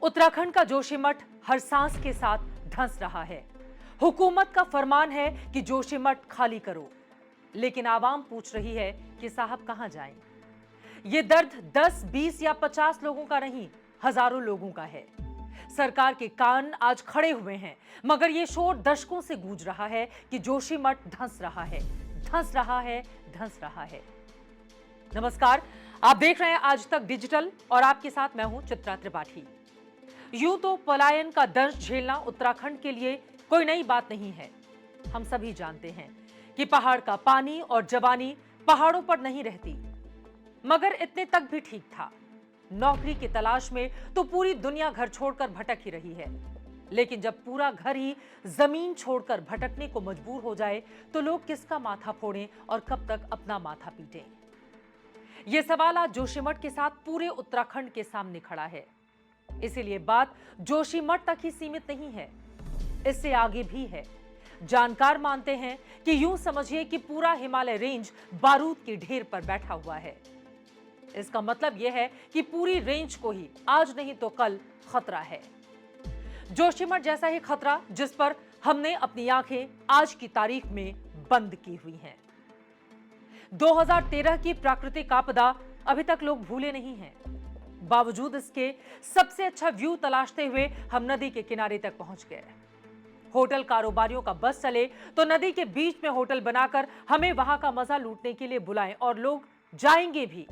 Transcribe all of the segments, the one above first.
उत्तराखंड का जोशीमठ हर सांस के साथ धंस रहा है। हुकूमत का फरमान है कि जोशीमठ खाली करो, लेकिन आवाम पूछ रही है कि साहब कहां जाएं? ये दर्द 10, 20 या 50 लोगों का नहीं, हजारों लोगों का है। सरकार के कान आज खड़े हुए हैं, मगर ये शोर दशकों से गूंज रहा है कि जोशीमठ धंस रहा है, धंस रहा है, धंस रहा है। नमस्कार, आप देख रहे हैं आज तक डिजिटल और आपके साथ मैं हूं चित्रा त्रिपाठी। यूं तो पलायन का दंश झेलना उत्तराखंड के लिए कोई नई बात नहीं है। हम सभी जानते हैं कि पहाड़ का पानी और जवानी पहाड़ों पर नहीं रहती, मगर इतने तक भी ठीक था। नौकरी की तलाश में तो पूरी दुनिया घर छोड़कर भटक ही रही है, लेकिन जब पूरा घर ही जमीन छोड़कर भटकने को मजबूर हो जाए तो लोग किसका माथा फोड़ें और कब तक अपना माथा पीटें? यह सवाल आज जोशीमठ के साथ पूरे उत्तराखंड के सामने खड़ा है। इसीलिए बात जोशीमठ तक ही सीमित नहीं है, इससे आगे भी है। जानकार मानते हैं कि यूं समझिए कि पूरा हिमालय रेंज बारूद के ढेर पर बैठा हुआ है। इसका मतलब यह है कि पूरी रेंज को ही आज नहीं तो कल खतरा है। जोशीमठ जैसा ही खतरा जिस पर हमने अपनी आंखें आज की तारीख में बंद की हुई हैं। 2013 की प्राकृतिक आपदा अभी तक लोग भूले नहीं हैं। बावजूद इसके सबसे अच्छा व्यू तलाशते हुए हम नदी के किनारे तक पहुंच गए। होटल कारोबारियों का बस चले तो नदी के बीच में होटल बनाकर हमें वहां का मजा लूटने के लिए बुलाएं, और लोग जाएंगे भी,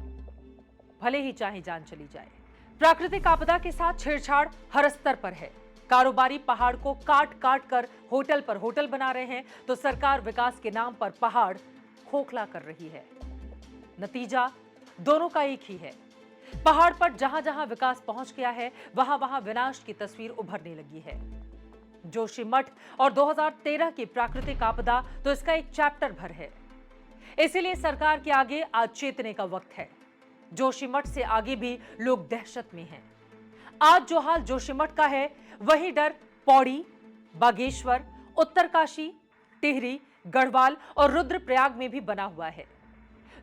भले ही चाहे जान चली जाए। प्राकृतिक आपदा के साथ छेड़छाड़ हर स्तर पर है। कारोबारी पहाड़ को काट काट कर होटल पर होटल बना रहे हैं, तो सरकार विकास के नाम पर पहाड़ खोखला कर रही है। नतीजा दोनों का एक ही है। पहाड़ पर जहां जहां विकास पहुंच गया है, वहां वहां विनाश की तस्वीर उभरने लगी है। जोशीमठ और 2013 की प्राकृतिक आपदा तो इसका एक चैप्टर भर है। इसीलिए सरकार के आगे आज चेतने का वक्त है। जोशीमठ से आगे भी लोग दहशत में हैं। आज जो हाल जोशीमठ का है, वही डर पौड़ी, बागेश्वर, उत्तरकाशी, टिहरी, गढ़वाल और रुद्रप्रयाग में भी बना हुआ है।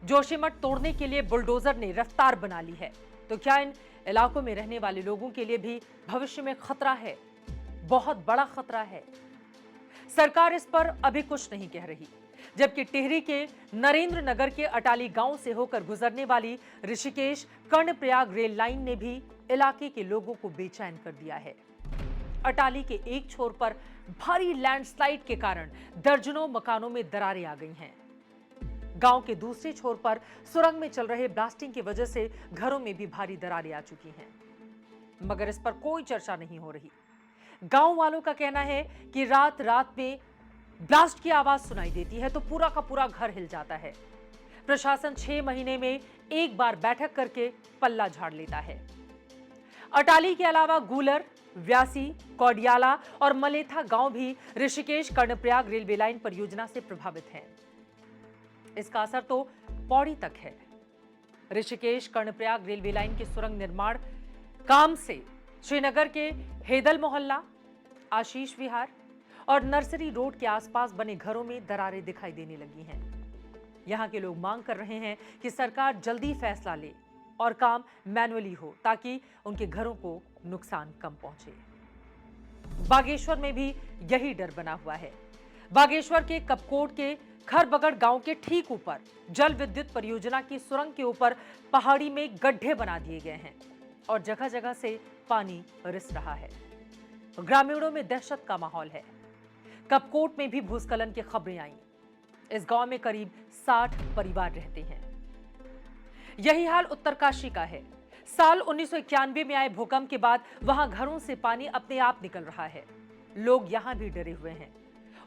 जोशीमठ तोड़ने के लिए बुलडोजर ने रफ्तार बना ली है, तो क्या इन इलाकों में रहने वाले लोगों के लिए भी भविष्य में खतरा है? बहुत बड़ा खतरा है। सरकार इस पर अभी कुछ नहीं कह रही, जबकि टिहरी के नरेंद्र नगर के अटाली गांव से होकर गुजरने वाली ऋषिकेश कर्णप्रयाग रेल लाइन ने भी इलाके के लोगों को बेचैन कर दिया है। अटाली के एक छोर पर भारी लैंडस्लाइड के कारण दर्जनों मकानों में दरारें आ गई हैं। गांव के दूसरे छोर पर सुरंग में चल रहे ब्लास्टिंग की वजह से घरों में भी भारी दरारें आ चुकी हैं, मगर इस पर कोई चर्चा नहीं हो रही। गांव वालों का कहना है कि रात रात में ब्लास्ट की आवाज सुनाई देती है तो पूरा का पूरा घर हिल जाता है। प्रशासन 6 महीने में एक बार बैठक करके पल्ला झाड़ लेता है। अटाली के अलावा गूलर, व्यासी, कौडियाला और मलेथा गांव भी ऋषिकेश कर्णप्रयाग रेलवे लाइन परियोजना से प्रभावित हैं। इसका असर तो पौड़ी तक है। ऋषिकेश कर्णप्रयाग रेलवे लाइन के सुरंग निर्माण काम से श्रीनगर के हेदल मोहल्ला, आशीष विहार और नर्सरी रोड के आसपास बने घरों में दरारें दिखाई देने लगी हैं। यहां के लोग मांग कर रहे हैं कि सरकार जल्दी फैसला ले और काम मैन्युअली हो, ताकि उनके घरों को नुकसान कम पहुंचे। बागेश्वर में भी यही डर बना हुआ है। बागेश्वर के कपकोट के खरबगड़ गांव के ठीक ऊपर जल विद्युत परियोजना की सुरंग के ऊपर पहाड़ी में गड्ढे बना दिए गए हैं और जगह जगह से पानी रिस रहा है। ग्रामीणों में दहशत का माहौल है। कपकोट में भी भूस्खलन की खबरें आईं। इस गांव में करीब 60 परिवार रहते हैं। यही हाल उत्तरकाशी का है। साल 1991 में आए भूकंप के बाद वहां घरों से पानी अपने आप निकल रहा है। लोग यहां भी डरे हुए हैं।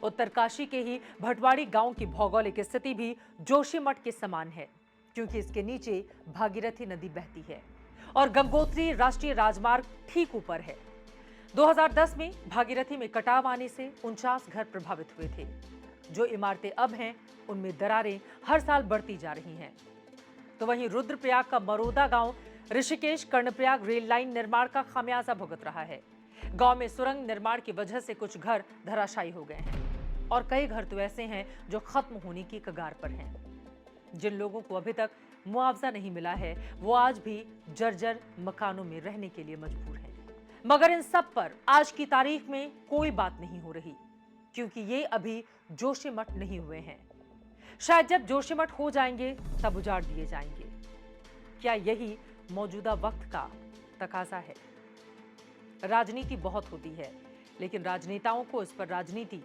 उत्तरकाशी के ही भटवाड़ी गांव की भौगोलिक स्थिति भी जोशीमठ के समान है, क्योंकि इसके नीचे भागीरथी नदी बहती है और गंगोत्री राष्ट्रीय राजमार्ग ठीक ऊपर है। 2010 में भागीरथी में कटाव आने से 49 घर प्रभावित हुए थे। जो इमारतें अब हैं, उनमें दरारें हर साल बढ़ती जा रही हैं। तो वहीं रुद्रप्रयाग का मरोदा गांव ऋषिकेश कर्णप्रयाग रेल लाइन निर्माण का खामियाजा भुगत रहा है। गांव में सुरंग निर्माण की वजह से कुछ घर धराशायी हो गए हैं और कई घर तो ऐसे हैं जो खत्म होने की कगार पर हैं। जिन लोगों को अभी तक मुआवजा नहीं मिला है, वो आज भी जर्जर मकानों में रहने के लिए मजबूर हैं। मगर इन सब पर आज की तारीख में कोई बात नहीं हो रही, क्योंकि ये अभी जोशीमठ नहीं हुए हैं। शायद जब जोशीमठ हो जाएंगे तब उजाड़ दिए जाएंगे। क्या यही मौजूदा वक्त का तकाजा है? राजनीति बहुत होती है, लेकिन राजनेताओं को इस पर राजनीति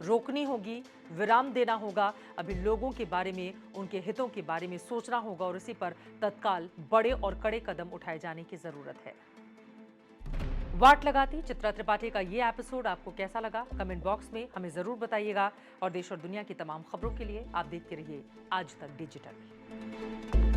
रोकनी होगी, विराम देना होगा। अभी लोगों के बारे में, उनके हितों के बारे में सोचना होगा और इसी पर तत्काल बड़े और कड़े कदम उठाए जाने की जरूरत है। वाट लगाती चित्रा त्रिपाठी का ये एपिसोड आपको कैसा लगा? कमेंट बॉक्स में हमें जरूर बताइएगा और देश और दुनिया की तमाम खबरों के लिए आप देखते रहिए आज तक डिजिटल।